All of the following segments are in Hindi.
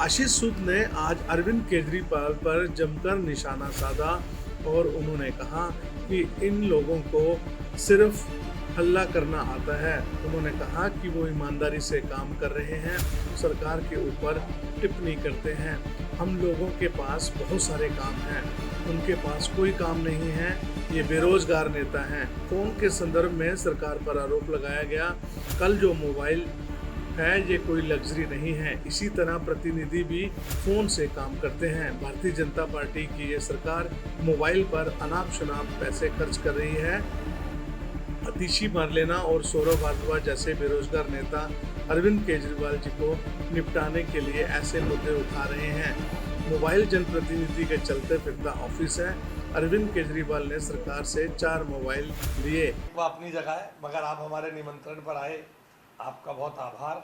आशीष सूद ने आज अरविंद केजरीवाल पर जमकर निशाना साधा और उन्होंने कहा कि इन लोगों को सिर्फ हल्ला करना आता है। उन्होंने कहा कि वो ईमानदारी से काम कर रहे हैं, सरकार के ऊपर टिप्पणी करते हैं। हम लोगों के पास बहुत सारे काम हैं, उनके पास कोई काम नहीं है, ये बेरोजगार नेता हैं। फोन के संदर्भ में सरकार पर आरोप लगाया गया। कल जो मोबाइल है ये कोई लग्जरी नहीं है। इसी तरह प्रतिनिधि भी फोन से काम करते हैं। भारतीय जनता पार्टी की ये सरकार मोबाइल पर अनाप शनाप पैसे खर्च कर रही है। अतिशी मारलेना और सौरभ भारद्वाज जैसे बेरोजगार नेता अरविंद केजरीवाल जी को निपटाने के लिए ऐसे मुद्दे उठा रहे हैं। मोबाइल जनप्रतिनिधि के चलते फिरता ऑफिस है। अरविंद केजरीवाल ने सरकार से 4 मोबाइल लिए। वो अपनी जगह है, मगर आप हमारे निमंत्रण पर आए, आपका बहुत आभार।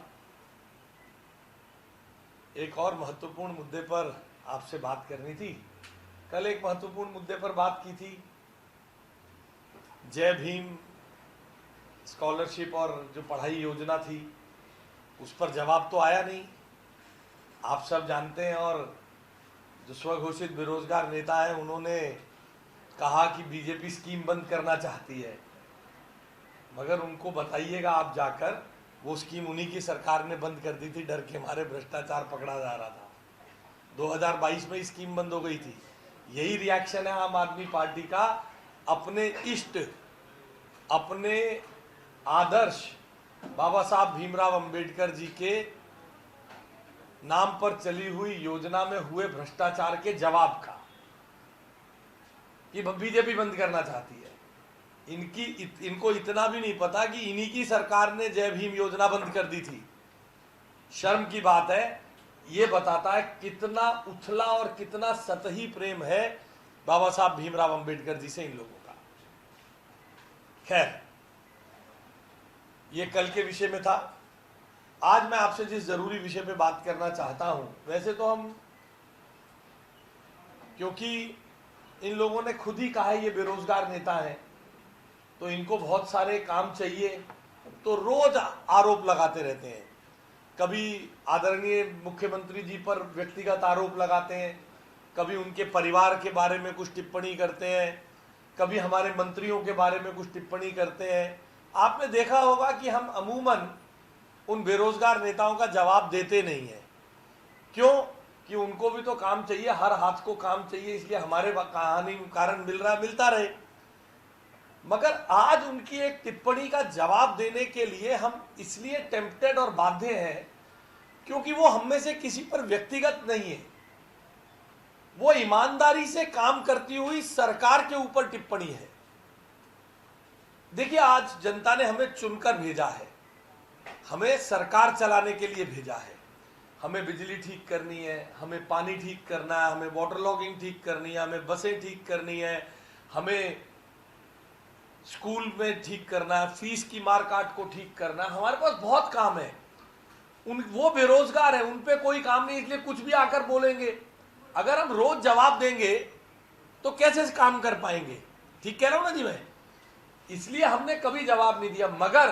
एक और महत्वपूर्ण मुद्दे पर आपसे बात करनी थी। कल एक महत्वपूर्ण मुद्दे पर बात की थी, जय भीम स्कॉलरशिप और जो पढ़ाई योजना थी, उस पर जवाब तो आया नहीं। आप सब जानते हैं, और जो स्वघोषित बेरोजगार नेता है उन्होंने कहा कि बीजेपी स्कीम बंद करना चाहती है, मगर उनको बताइएगा आप जाकर, वो स्कीम उन्हीं की सरकार ने बंद कर दी थी। डर के मारे भ्रष्टाचार पकड़ा जा रहा था। 2022 में स्कीम बंद हो गई थी। यही रिएक्शन है आम आदमी पार्टी का अपने इष्ट, अपने आदर्श बाबा साहब भीमराव अंबेडकर जी के नाम पर चली हुई योजना में हुए भ्रष्टाचार के जवाब का, कि बीजेपी बंद करना चाहती है। इनको इतना भी नहीं पता कि इन्हीं की सरकार ने जय भीम योजना बंद कर दी थी। शर्म की बात है। ये बताता है कितना उथला और कितना सतही प्रेम है बाबा साहब भीमराव अंबेडकर जी से इन लोगों का। खैर, ये कल के विषय में था। आज मैं आपसे जिस जरूरी विषय पे बात करना चाहता हूं, वैसे तो हम, क्योंकि इन लोगों ने खुद ही कहा है ये बेरोजगार नेता है, तो इनको बहुत सारे काम चाहिए, तो रोज आरोप लगाते रहते हैं। कभी आदरणीय मुख्यमंत्री जी पर व्यक्तिगत आरोप लगाते हैं, कभी उनके परिवार के बारे में कुछ टिप्पणी करते हैं, कभी हमारे मंत्रियों के बारे में कुछ टिप्पणी करते हैं। आपने देखा होगा कि हम अमूमन उन बेरोजगार नेताओं का जवाब देते नहीं हैं। क्यों? कि उनको भी तो काम चाहिए, हर हाथ को काम चाहिए, इसलिए हमारे कारण मिलता रहे। मगर आज उनकी एक टिप्पणी का जवाब देने के लिए हम इसलिए टेम्प्टेड और बाध्य हैं क्योंकि वो हम में से किसी पर व्यक्तिगत नहीं है। वो ईमानदारी से काम करती हुई सरकार के ऊपर टिप्पणी है। देखिए, आज जनता ने हमें चुनकर भेजा है, हमें सरकार चलाने के लिए भेजा है। हमें बिजली ठीक करनी है, हमें पानी ठीक करना है, हमें वाटर लॉगिंग ठीक करनी है, हमें बसें ठीक करनी है, हमें स्कूल में ठीक करना है, फीस की मारकाट को ठीक करना है। हमारे पास बहुत काम है। वो बेरोजगार है, उन पे कोई काम नहीं, इसलिए कुछ भी आकर बोलेंगे। अगर हम रोज जवाब देंगे तो कैसे काम कर पाएंगे? ठीक कह रहा हूं ना जी मैं? इसलिए हमने कभी जवाब नहीं दिया। मगर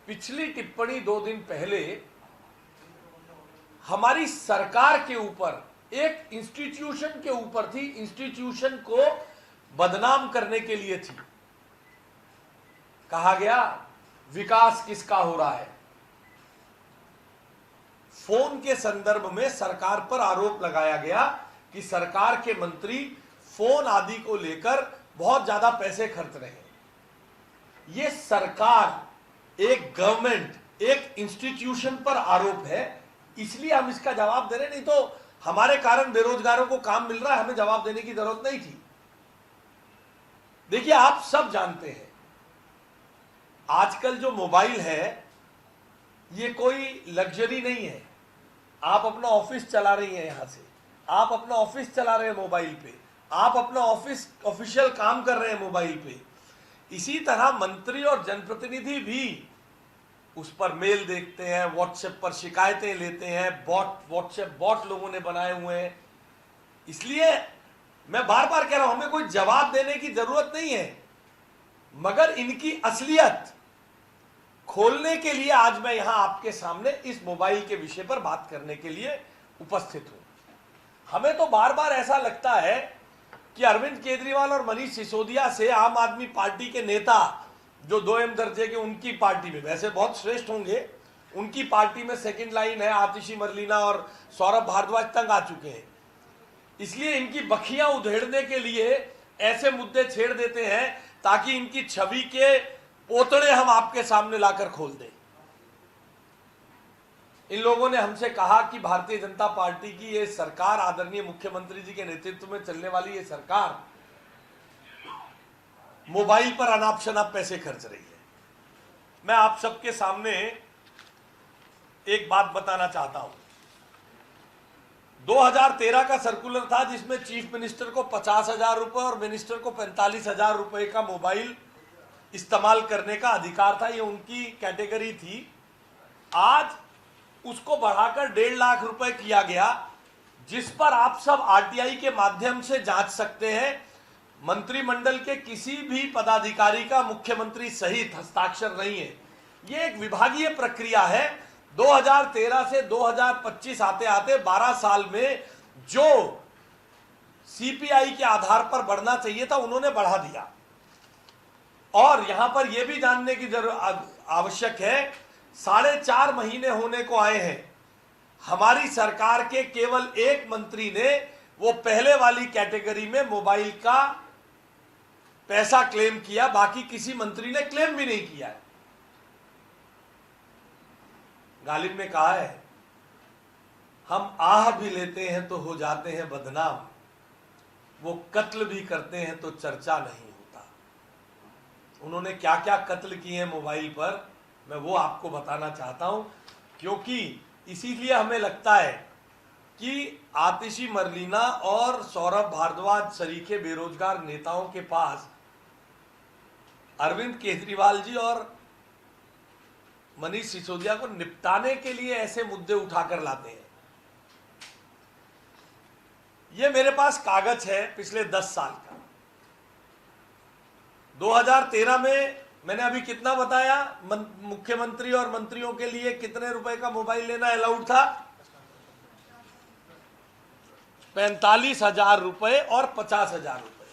पिछली टिप्पणी 2 दिन पहले हमारी सरकार के ऊपर, एक इंस्टीट्यूशन के ऊपर थी, इंस्टीट्यूशन को बदनाम करने के लिए थी। कहा गया विकास किसका हो रहा है। फोन के संदर्भ में सरकार पर आरोप लगाया गया कि सरकार के मंत्री फोन आदि को लेकर बहुत ज्यादा पैसे खर्च रहे हैं। ये सरकार, एक गवर्नमेंट, एक इंस्टीट्यूशन पर आरोप है, इसलिए हम इसका जवाब दे रहे। नहीं तो हमारे कारण बेरोजगारों को काम मिल रहा है, हमें जवाब देने की जरूरत नहीं थी। देखिए, आप सब जानते हैं आजकल जो मोबाइल है ये कोई लग्जरी नहीं है। आप अपना ऑफिस चला रही हैं, यहां से आप अपना ऑफिस चला रहे हैं मोबाइल पे, आप अपना ऑफिशियल काम कर रहे हैं मोबाइल पे। इसी तरह मंत्री और जनप्रतिनिधि भी उस पर मेल देखते हैं, व्हाट्सएप पर शिकायतें लेते हैं। व्हाट्सएप बॉट लोगों ने बनाए हुए हैं। इसलिए मैं बार बार कह रहा हूं, हमें कोई जवाब देने की जरूरत नहीं है, मगर इनकी असलियत खोलने के लिए आज मैं यहां आपके सामने इस मोबाइल के विषय पर बात करने के लिए उपस्थित हूं। हमें तो बार बार ऐसा लगता है कि अरविंद केजरीवाल और मनीष सिसोदिया से आम आदमी पार्टी के नेता जो 2M दर्जे के, उनकी पार्टी में वैसे बहुत श्रेष्ठ होंगे, उनकी पार्टी में सेकंड लाइन है, आतिशी मरलीना और सौरभ भारद्वाज तंग आ चुके हैं। इसलिए इनकी बखियां उधेड़ने के लिए ऐसे मुद्दे छेड़ देते हैं ताकि इनकी छवि के पोतड़े हम आपके सामने लाकर खोल दें। इन लोगों ने हमसे कहा कि भारतीय जनता पार्टी की ये सरकार, आदरणीय मुख्यमंत्री जी के नेतृत्व में चलने वाली ये सरकार मोबाइल पर अनाप शनाप पैसे खर्च रही है। मैं आप सबके सामने एक बात बताना चाहता हूं। 2013 का सर्कुलर था जिसमें चीफ मिनिस्टर को 50,000 रुपए और मिनिस्टर को 45,000 रुपए का मोबाइल इस्तेमाल करने का अधिकार था, ये उनकी कैटेगरी थी। आज उसको बढ़ाकर 1.5 लाख रुपए किया गया, जिस पर आप सब आरटीआई के माध्यम से जांच सकते हैं। मंत्रिमंडल के किसी भी पदाधिकारी का मुख्यमंत्री सहित हस्ताक्षर नहीं है। ये एक विभागीय प्रक्रिया है। 2013 से 2025 आते आते 12 साल में जो सीपीआई के आधार पर बढ़ना चाहिए था उन्होंने बढ़ा दिया। और यहां पर यह भी जानने की आवश्यक है, 4.5 महीने होने को आए हैं, हमारी सरकार के केवल एक मंत्री ने वो पहले वाली कैटेगरी में मोबाइल का पैसा क्लेम किया, बाकी किसी मंत्री ने क्लेम भी नहीं किया है। गालिब ने कहा है, हम आह भी लेते हैं तो हो जाते हैं बदनाम, वो कत्ल भी करते हैं तो चर्चा नहीं होता। उन्होंने क्या क्या कत्ल किए हैं मोबाइल पर, मैं वो आपको बताना चाहता हूं, क्योंकि इसीलिए हमें लगता है कि आतिशी मरलीना और सौरभ भारद्वाज सरीखे बेरोजगार नेताओं के पास अरविंद केजरीवाल जी और मनीष सिसोदिया को निपटाने के लिए ऐसे मुद्दे उठाकर लाते हैं। ये मेरे पास कागज है पिछले 10 साल का। 2013 में मैंने अभी कितना बताया, मुख्यमंत्री और मंत्रियों के लिए कितने रुपए का मोबाइल लेना अलाउड था? 45,000 रुपए और 50,000 रुपए।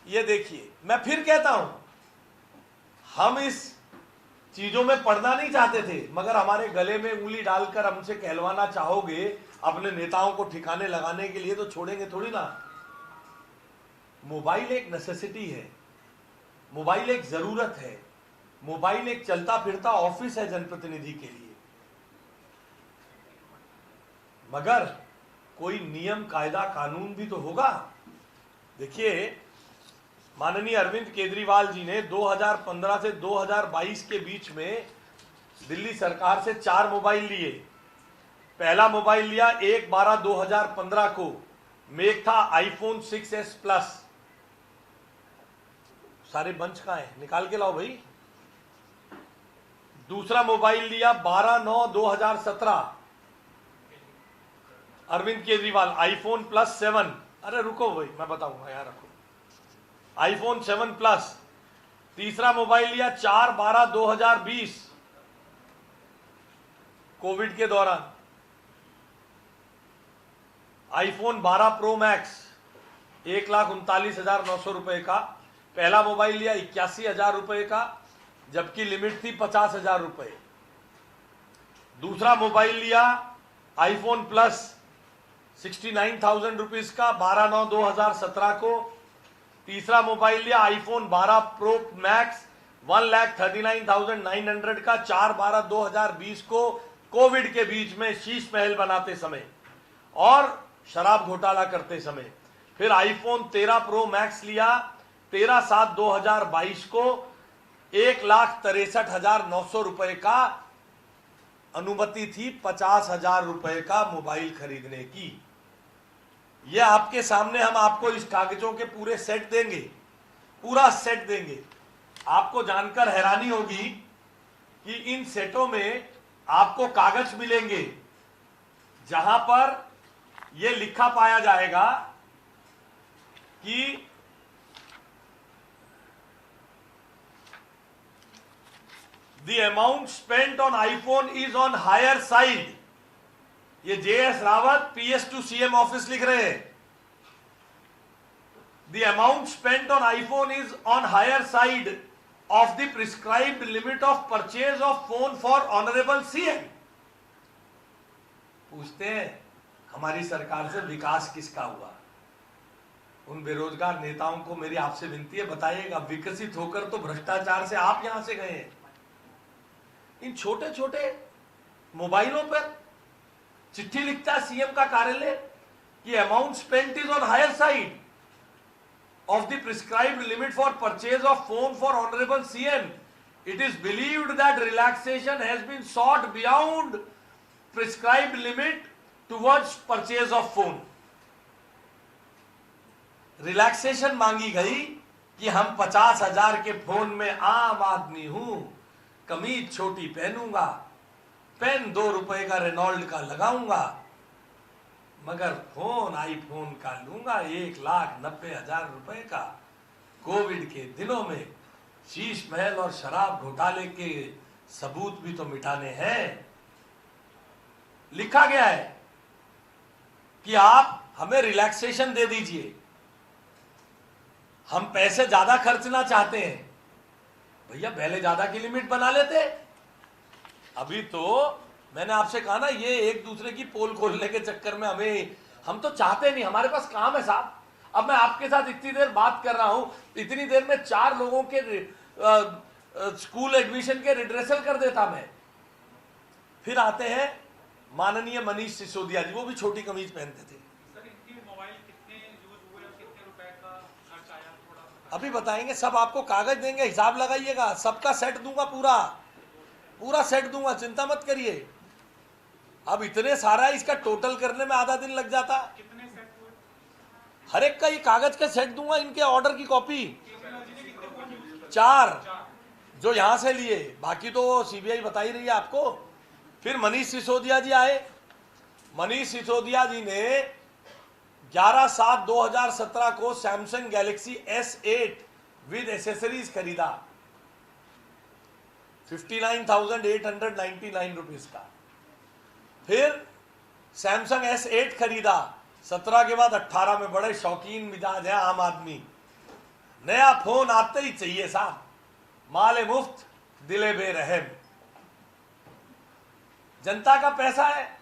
ये देखिए, मैं फिर कहता हूं, हम इस चीजों में पढ़ना नहीं चाहते थे, मगर हमारे गले में उंगली डालकर हमसे कहलवाना चाहोगे अपने नेताओं को ठिकाने लगाने के लिए, तो छोड़ेंगे थोड़ी ना। मोबाइल एक नेसेसिटी है, मोबाइल एक जरूरत है, मोबाइल एक चलता फिरता ऑफिस है जनप्रतिनिधि के लिए। मगर कोई नियम कायदा कानून भी तो होगा। देखिए, माननीय अरविंद केजरीवाल जी ने 2015 से 2022 के बीच में दिल्ली सरकार से 4 मोबाइल लिए। पहला मोबाइल लिया 1/12/2015 को, मेक था आईफोन 6s प्लस। सारे बंच कहां है, निकाल के लाओ भाई। दूसरा मोबाइल लिया 12/9/2017 अरविंद केजरीवाल, आईफोन प्लस 7। अरे रुको भाई, मैं बताऊंगा, यार रखो, आईफोन 7 प्लस। तीसरा मोबाइल लिया 4/12/2020 कोविड के दौरान, आईफोन 12 प्रो मैक्स 1,39,900 रुपए का। पहला मोबाइल लिया 81,000 रुपए का, जबकि लिमिट थी 50,000 रुपए। दूसरा मोबाइल लिया आईफोन प्लस 69,000 रुपीज का 12/9/2017 को। तीसरा मोबाइल लिया आईफोन 12 प्रो मैक्स 1,39,900 का 4/12/2020 को, कोविड के बीच में शीश महल बनाते समय और शराब घोटाला करते समय। फिर आईफोन 13 प्रो मैक्स लिया 13/7/2022 को, 1,63,900 रुपए का। अनुमति थी 50,000 रुपए का मोबाइल खरीदने की। यह आपके सामने, हम आपको इस कागजों के पूरे सेट देंगे, पूरा सेट देंगे। आपको जानकर हैरानी होगी कि इन सेटों में आपको कागज मिलेंगे जहां पर यह लिखा पाया जाएगा कि the amount spent on iPhone is on higher side ये JS Rawat PS2 CM office लिख रहे हैं, the amount spent on iPhone is on higher side of the prescribed limit of purchase of phone for honourable CM। पूछते हैं हमारी सरकार से विकास किसका हुआ? उन बेरोजगार नेताओं को मेरी आपसे विनती है, बताइएगा विकसित होकर तो भ्रष्टाचार से आप यहां से गए हैं। इन छोटे छोटे मोबाइलों पर चिट्ठी लिखता है CM का कार्यालय कि amount spent is on higher side of the prescribed limit for purchase of phone for honorable CM. It is believed that relaxation has been sought beyond prescribed limit towards purchase of phone. Relaxation मांगी गई कि हम 50,000 के फोन में आम आदमी हूं, कमीज छोटी पहनूंगा, पेन 2 रुपए का रेनॉल्ड का लगाऊंगा, मगर फोन आईफोन का लूंगा 1,90,000 रुपए का। कोविड के दिनों में शीश महल और शराब घोटाले के सबूत भी तो मिटाने हैं। लिखा गया है कि आप हमें रिलैक्सेशन दे दीजिए, हम पैसे ज्यादा खर्चना चाहते हैं। भैया पहले ज्यादा की लिमिट बना लेते। अभी तो मैंने आपसे कहा ना, ये एक दूसरे की पोल खोलने के चक्कर में हम तो चाहते नहीं, हमारे पास काम है साहब। अब मैं आपके साथ इतनी देर बात कर रहा हूं, इतनी देर में 4 लोगों के स्कूल एडमिशन के रिड्रेसल कर देता मैं। फिर आते हैं माननीय मनीष सिसोदिया जी, वो भी छोटी कमीज पहनते थे। सर, इनकी मोबाइल कितने यूज हुए और कितने रुपए का खर्च आया, थोड़ा अभी बताएंगे, सब आपको कागज देंगे, हिसाब लगाइएगा, सबका सेट दूंगा, पूरा सेट दूंगा, चिंता मत करिए। अब इतने सारा इसका टोटल करने में आधा दिन लग जाता। कितने सेट हुए? हर एक का ये कागज के सेट दूंगा, इनके ऑर्डर की कॉपी। टेक्नोलॉजी ने कितने फोन यूज किए? 4 जो यहां से लिए, बाकी तो सीबीआई बता ही रही है आपको। फिर मनीष सिसोदिया जी आए। मनीष सिसोदिया जी ने 11/7/2017 को Samsung Galaxy S8 with accessories खरीदा 59,899 रुपीज का। फिर सैमसंग S8 खरीदा 17 के बाद 18 में। बड़े शौकीन मिजाज है आम आदमी, नया फोन आते ही चाहिए साहब, माले मुफ्त दिले बेरहम। जनता का पैसा है,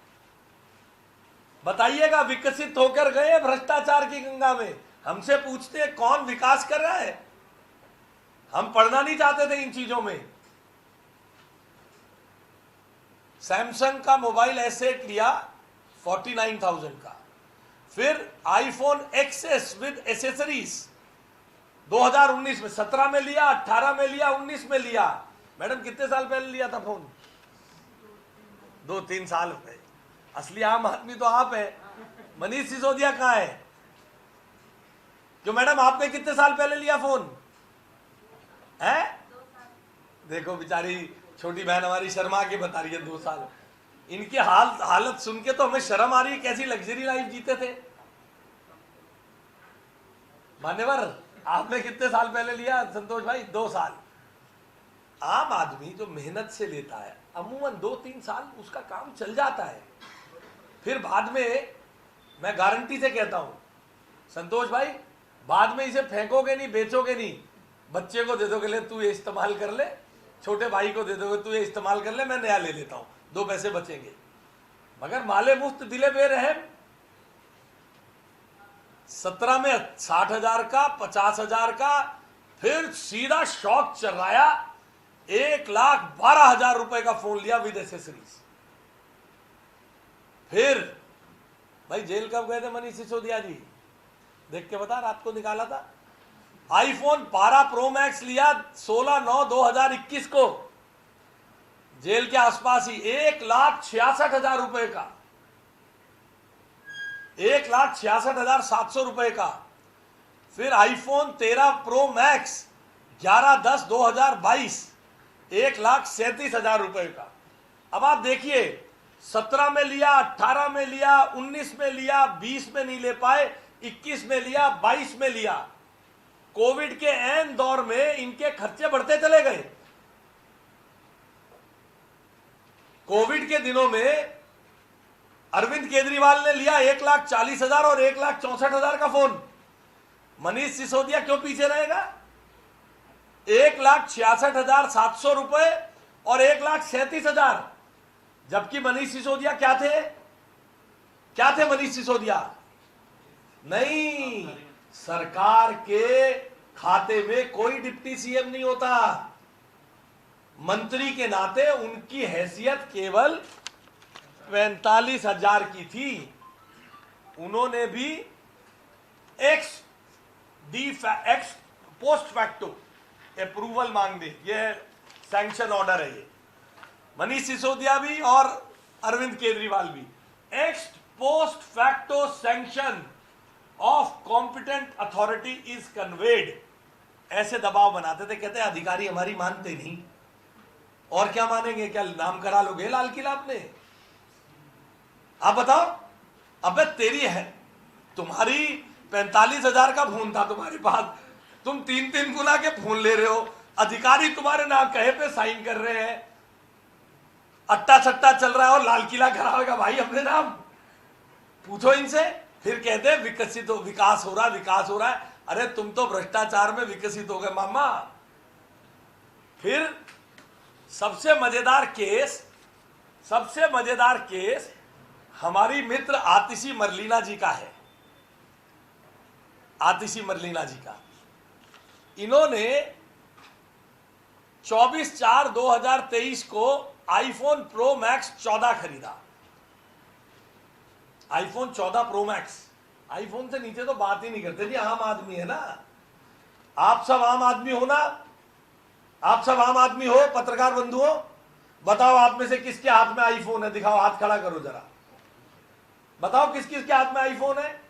बताइएगा विकसित होकर गए भ्रष्टाचार की गंगा में। हमसे पूछते हैं कौन विकास कर रहा है, हम पढ़ना नहीं चाहते थे इन चीजों में। सैमसंग का मोबाइल S8 लिया 49,000 का। फिर आईफोन XS विद एसेसरीज 2019 में, 17 में लिया, 18 में लिया, 19 में लिया। मैडम कितने साल पहले लिया था फोन? 2-3 साल पहले। असली आम आदमी तो आप है, मनीष सिसोदिया कहां है? जो मैडम आपने कितने साल पहले लिया फोन है? देखो बेचारी छोटी बहन हमारी शर्मा के बता रही है 2 साल। इनकी हालत सुन के तो हमें शर्म आ रही है, कैसी लग्जरी लाइफ जीते थे। मान्यवर आपने कितने साल पहले लिया संतोष भाई? 2 साल। आम आदमी जो मेहनत से लेता है अमूमन 2-3 साल उसका काम चल जाता है। फिर बाद में मैं गारंटी से कहता हूं संतोष भाई, बाद में इसे फेंकोगे नहीं, बेचोगे नहीं, बच्चे को दे दोगे, ले तू ये इस्तेमाल कर ले, छोटे भाई को दे दोगे तू ये इस्तेमाल कर ले, मैं नया ले लेता हूं, 2 पैसे बचेंगे। मगर माले मुफ्त दिले बेरहम। 17 में 60,000 का, 50,000 का, फिर सीधा शौक चर्राया 1,12,000 रुपए का फोन लिया विद एसेसरीज। फिर भाई जेल कब गए थे मनीष सिसोदिया जी? देख के बता, रात को निकाला था। आईफोन 12 प्रो मैक्स लिया 16/9/2021 को, जेल के आसपास ही 1,66,000 रुपए का, 1,66,700 रुपए का। फिर आईफोन 13 प्रो मैक्स 11/10/2022 1,37,000 रुपए का। अब आप देखिए 17 में लिया, 18 में लिया, 19 में लिया, 20 में नहीं ले पाए, 21 में लिया, 22 में लिया। कोविड के ऐन दौर में इनके खर्चे बढ़ते चले गए। कोविड के दिनों में अरविंद केजरीवाल ने लिया 1,40,000 और 1,64,000 का फोन। मनीष सिसोदिया क्यों पीछे रहेगा? 1,66,700 रुपए और 1,37,000। जबकि मनीष सिसोदिया क्या थे? क्या थे मनीष सिसोदिया? नहीं, सरकार के खाते में कोई डिप्टी सीएम नहीं होता। मंत्री के नाते उनकी हैसियत केवल 45,000 की थी। उन्होंने भी एक्स पोस्ट फैक्टो अप्रूवल मांग दी। ये सैंक्शन ऑर्डर है ये। मनीष सिसोदिया भी और अरविंद केजरीवाल भी x post facto sanction of competent authority is conveyed, ऐसे दबाव बनाते थे। कहते अधिकारी हमारी मानते नहीं, और क्या मानेंगे? क्या नाम करा लोगे लाल किला आपने? आप बताओ। अबे तेरी है, तुम्हारी 45,000 का फोन था तुम्हारे पास, तुम 3-3 गुना के फोन ले रहे हो। अधिकारी तुम्हारे नाम कहे पे साइन कर रहे हैं, अट्टा सट्टा चल रहा है और लाल किला खड़ा होगा भाई अपने नाम। पूछो इनसे। फिर कहते हैं विकसित हो, विकास हो रहा है। अरे तुम तो भ्रष्टाचार में विकसित हो गए मामा। फिर सबसे मजेदार केस हमारी मित्र आतिशी मरलीना जी का है। आतिशी मरलीना जी का, इन्होंने 24/4/2023 को आईफोन प्रो मैक्स 14 खरीदा। IPhone 14 pro max. आईफोन से नीचे तो बात ही नहीं करते जी, आम आदमी है ना। आप सब आम आदमी हो ना? आप सब आम आदमी हो, पत्रकार बंधुओं। बताओ आप में से किसके हाथ में आईफोन है? दिखाओ, हाथ खड़ा करो जरा। बताओ किस किस के हाथ में आईफोन है?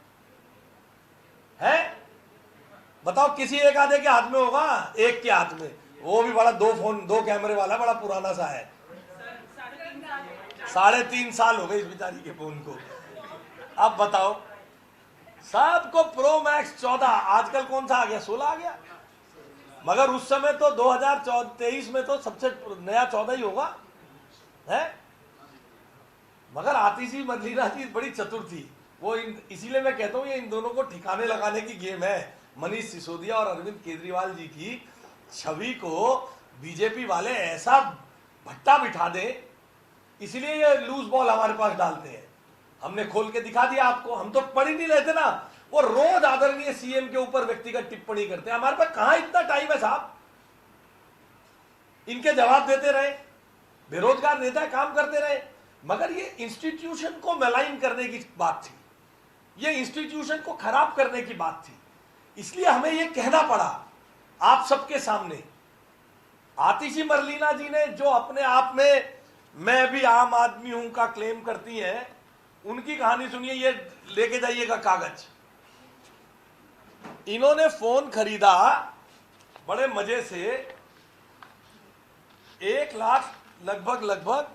बताओ, किसी एक आधे के हाथ में होगा, एक के हाथ में, वो भी बड़ा 2 कैमरे वाला, बड़ा पुराना सा है। 3.5 साल हो गए इस बेचारी के फोन को। अब बताओ, सबको प्रो मैक्स 14, आजकल कौन सा आ गया? 16 आ गया। मगर उस समय तो 2023 में तो सबसे नया 14 ही होगा, है? मगर आतिशी मरलीना जी बड़ी चतुर थी वो। इसीलिए मैं कहता हूं ये इन दोनों को ठिकाने लगाने की गेम है। मनीष सिसोदिया और अरविंद केजरीवाल जी की छवि को बीजेपी वाले ऐसा भट्टा बिठा दें, इसलिए ये लूज बॉल हमारे पास डालते हैं। हमने खोल के दिखा दिया आपको। हम तो पढ़ ही नहीं लेते ना। वो रोज आदरणीय सीएम के ऊपर व्यक्तिगत टिप्पणी करते हैं। हमारे पास कहां इतना टाइम है साहब? इनके जवाब देते रहे, बेरोजगार नेता काम करते रहे। मगर ये इंस्टीट्यूशन को मलाइन करने की बात थी, ये इंस्टीट्यूशन को खराब करने की बात थी। इसलिए हमें ये कहना पड़ा आप सबके सामने। आतिशी मरलीना जी ने जो अपने आप में मैं भी आम आदमी हूं का क्लेम करती हैं, उनकी कहानी सुनिए। ये लेके जाइएगा कागज। इन्होंने फोन खरीदा बड़े मजे से 1 लाख लगभग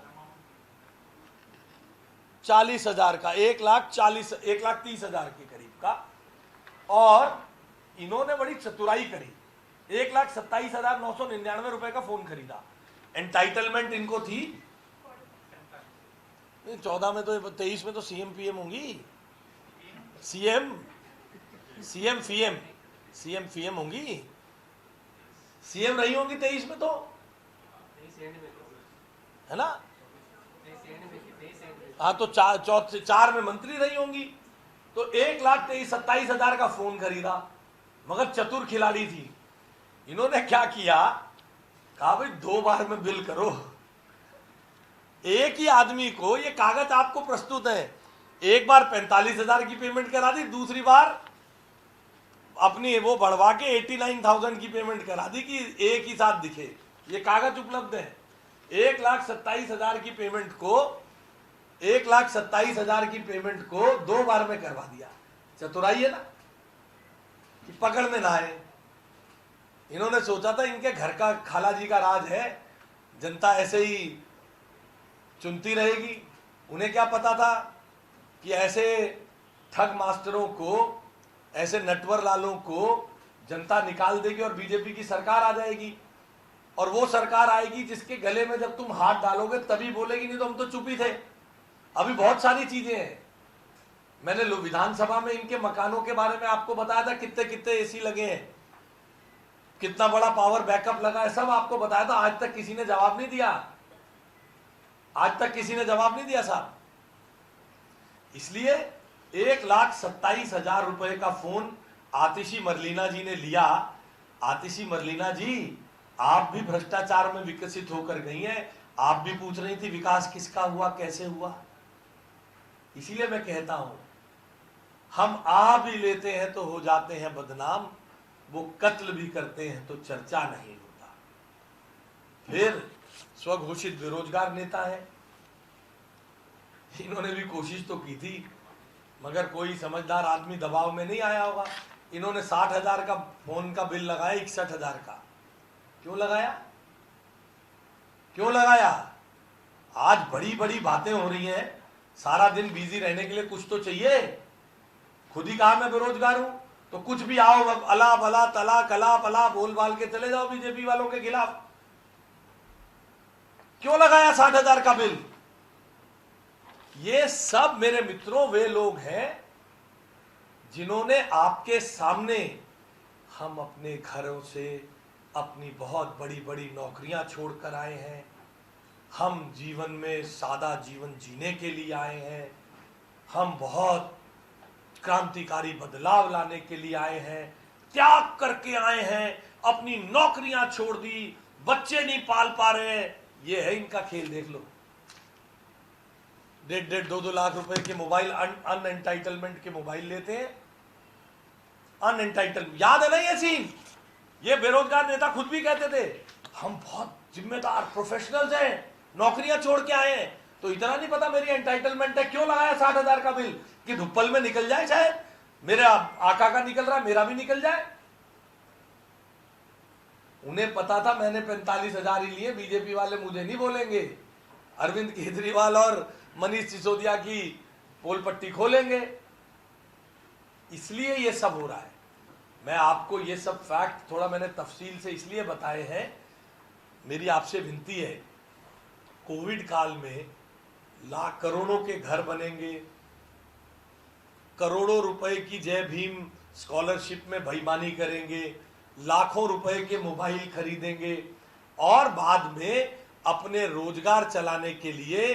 40,000 का, 1,30,000 के करीब का। और इन्होंने बड़ी चतुराई करी, 1,27,999 रुपए का फोन खरीदा। एंटाइटलमेंट इनको थी 14 में, तो 23 में तो सीएम पीएम होंगी, सीएम फीएम होंगी, सीएम नहीं होंगी 23 में तो, है ना? हाँ, तो 4 में मंत्री रही होंगी। तो 1,27,000 का फोन खरीदा। मगर चतुर खिलाड़ी थी। इन्होंने क्या किया, कहा भाई 2 बार में बिल करो। एक ही आदमी को, ये कागज आपको प्रस्तुत है, एक बार 45,000 की पेमेंट करा दी, दूसरी बार अपनी वो बढ़वा के 89,000 की पेमेंट करा दी कि एक ही साथ दिखे। ये कागज उपलब्ध है। 1,27,000 की पेमेंट को 2 बार में करवा दिया। चतुराई है ना, कि पकड़ में ना आए। इन्होंने सोचा था इनके घर का खाला जी का राज है, जनता ऐसे ही चुनती रहेगी। उन्हें क्या पता था कि ऐसे ठग मास्टरों को, ऐसे नटवर लालों को जनता निकाल देगी और बीजेपी की सरकार आ जाएगी। और वो सरकार आएगी जिसके गले में जब तुम हाथ डालोगे तभी बोलेगी, नहीं तो हम तो चुप ही थे। अभी बहुत सारी चीजें हैं। मैंने विधानसभा में इनके मकानों के बारे में आपको बताया था, कितने कितने एसी लगे हैं, कितना बड़ा पावर बैकअप लगा है, सब आपको बताया था। आज तक किसी ने जवाब नहीं दिया, आज तक किसी ने जवाब नहीं दिया साहब। इसलिए 1,27,000 रुपए का फोन आतिशी मरलीना जी ने लिया। आतिशी मरलीना जी, आप भी भ्रष्टाचार में विकसित होकर गई हैं, आप भी पूछ रही थी विकास किसका हुआ, कैसे हुआ। इसीलिए मैं कहता हूं, हम आ भी लेते हैं तो हो जाते हैं बदनाम, वो कत्ल भी करते हैं तो चर्चा नहीं होता। फिर स्वघोषित बेरोजगार नेता है, इन्होंने भी कोशिश तो की थी, मगर कोई समझदार आदमी दबाव में नहीं आया होगा। इन्होंने 60,000 का फोन का बिल लगाया, 61,000 का। क्यों लगाया, क्यों लगाया? आज बड़ी बड़ी बातें हो रही हैं, सारा दिन बिजी रहने के लिए कुछ तो चाहिए। खुद ही कहा मैं बेरोजगार हूं, तो कुछ भी आओ अला भला तला कला पला बोल बाल के चले जाओ बीजेपी वालों के खिलाफ। क्यों लगाया 60,000 का बिल? ये सब मेरे मित्रों वे लोग हैं जिन्होंने आपके सामने, हम अपने घरों से अपनी बहुत बड़ी बड़ी नौकरियां छोड़कर आए हैं, हम जीवन में सादा जीवन जीने के लिए आए हैं, हम बहुत क्रांतिकारी बदलाव लाने के लिए आए हैं, त्याग करके आए हैं, अपनी नौकरियां छोड़ दी, बच्चे नहीं पाल पा रहे। ये है इनका खेल, देख लो। 1.5-2 लाख रुपए के मोबाइल, अनएंटाइटलमेंट के मोबाइल लेते हैं। अनएंटाइटलमेंट, याद है ना ये सीन? ये बेरोजगार नेता खुद भी कहते थे, हम बहुत जिम्मेदार प्रोफेशनल्स हैं, नौकरियां छोड़ के आए हैं, तो इतना नहीं पता मेरी एंटाइटलमेंट है। क्यों लगाया 60,000 का बिल? कि धुप्पल में निकल जाए, शायद मेरे आका का निकल रहा, मेरा भी निकल जाए। उन्हें पता था मैंने 45,000 ही लिए, बीजेपी वाले मुझे नहीं बोलेंगे, अरविंद केजरीवाल और मनीष सिसोदिया की पोल पट्टी खोलेंगे। इसलिए ये सब हो रहा है। मैं आपको ये सब फैक्ट थोड़ा मैंने तफसील से इसलिए बताए हैं। मेरी आपसे विनती है, कोविड काल में लाख करोड़ों के घर बनेंगे, करोड़ों रुपए की जय भीम स्कॉलरशिप में बेईमानी करेंगे, लाखों रुपए के मोबाइल खरीदेंगे और बाद में अपने रोजगार चलाने के लिए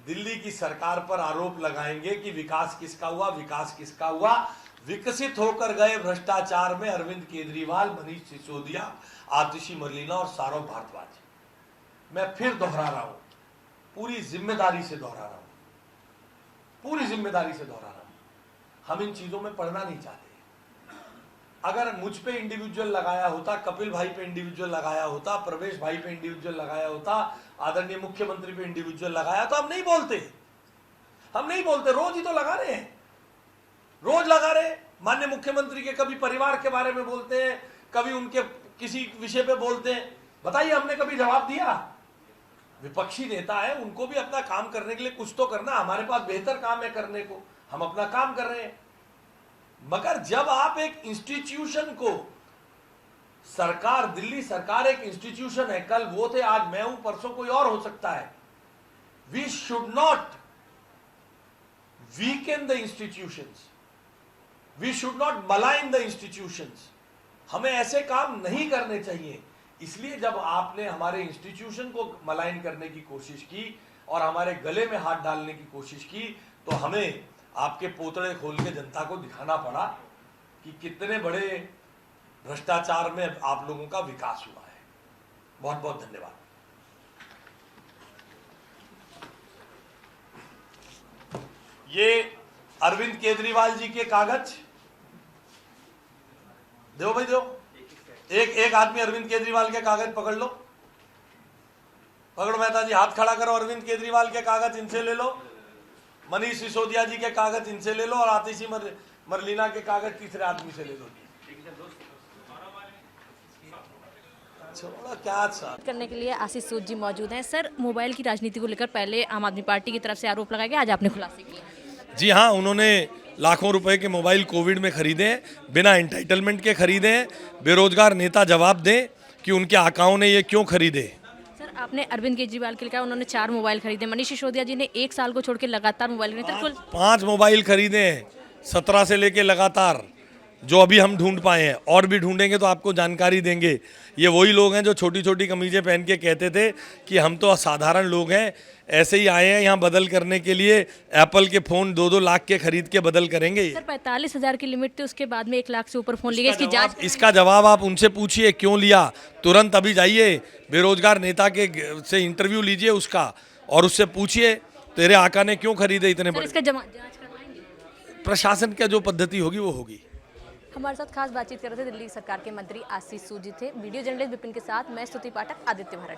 दिल्ली की सरकार पर आरोप लगाएंगे कि विकास किसका हुआ, विकास किसका हुआ। विकसित होकर गए भ्रष्टाचार में अरविंद केजरीवाल, मनीष सिसोदिया, आतिशी मरलीना और सौरभ भारद्वाज। मैं फिर दोहरा रहा हूं, पूरी जिम्मेदारी से दोहरा रहा हूं, पूरी जिम्मेदारी से दोहरा रहा हूं। हम इन चीजों में पढ़ना नहीं चाहते। अगर मुझ पे इंडिविजुअल लगाया होता, कपिल भाई पे इंडिविजुअल लगाया होता, प्रवेश भाई पे इंडिविजुअल लगाया होता, आदरणीय मुख्यमंत्री पे इंडिविजुअल लगाया, तो हम नहीं बोलते, हम नहीं बोलते। रोज ही तो लगा रहे हैं, रोज लगा रहे। माननीय मुख्यमंत्री के कभी परिवार के बारे में बोलते हैं, कभी उनके किसी विषय पे बोलते हैं। बताइए, हमने कभी जवाब दिया? विपक्षी नेता है, उनको भी अपना काम करने के लिए कुछ तो करना। हमारे पास बेहतर काम है करने को, हम अपना काम कर रहे हैं। मगर जब आप एक इंस्टीट्यूशन को, सरकार, दिल्ली सरकार एक इंस्टीट्यूशन है, कल वो थे, आज मैं हूं, परसों कोई और हो सकता है। We should not weaken the institutions, we should not malign the institutions. हमें ऐसे काम नहीं करने चाहिए। इसलिए जब आपने हमारे इंस्टीट्यूशन को मलाइन करने की कोशिश की और हमारे गले में हाथ डालने की कोशिश की, तो हमें आपके पोतड़े खोल के जनता को दिखाना पड़ा कि कितने बड़े भ्रष्टाचार में आप लोगों का विकास हुआ है। बहुत बहुत धन्यवाद। ये अरविंद केजरीवाल जी के कागज दो भाई, दो। एक आदमी अरविंद केजरीवाल के कागज पकड़ लो, पकड़ो मेहता जी, हाथ खड़ा करो। अरविंद केजरीवाल के कागज इनसे ले लो, मनीष सिसोदिया जी के कागज इनसे ले लो, और आतिशी मरलीना के कागज तीसरे आदमी से ले लो। क्या करने के लिए आशीष सूद जी मौजूद हैं। सर, मोबाइल की राजनीति को लेकर पहले आम आदमी पार्टी की तरफ से आरोप लगाया गया, आज आपने खुलासे किए। जी हाँ, उन्होंने लाखों रुपए के मोबाइल कोविड में खरीदे हैं, बिना एंटाइटलमेंट के खरीदे हैं। बेरोजगार नेता जवाब दें कि उनके आकाओं ने ये क्यों खरीदे। सर, आपने अरविंद केजरीवाल के लिखा, उन्होंने 4 मोबाइल खरीदे। मनीष सिसोदिया जी ने 1 साल को छोड़ के लगातार मोबाइल खरीदे। तो कुल 5 मोबाइल खरीदे हैं 17 से लेके लगातार, जो अभी हम ढूंढ पाए हैं, और भी ढूंढेंगे तो आपको जानकारी देंगे। ये वही लोग हैं जो छोटी छोटी कमीजें पहन के कहते थे कि हम तो असाधारण लोग हैं, ऐसे ही आए हैं यहाँ बदल करने के लिए। एप्पल के फ़ोन 2-2 लाख के खरीद के बदल करेंगे। सर 45,000 की लिमिट थी, उसके बाद में 1 लाख से ऊपर फोन लिए, इसकी जांच इसका जवाब आप उनसे पूछिए क्यों लिया। तुरंत अभी जाइए बेरोजगार नेता के से इंटरव्यू लीजिए उसका, और उससे पूछिए तेरे आका ने क्यों खरीदे इतने सर बड़े। इसका जांच करवाएंगे। प्रशासन का जो पद्धति होगी वो होगी। हमारे साथ खास बातचीत कर रहे थे दिल्ली सरकार के मंत्री आशीष सूजी थे। वीडियो जर्नलिस्ट विपिन के साथ मैं स्तुति पाठक, आदित्य भारत।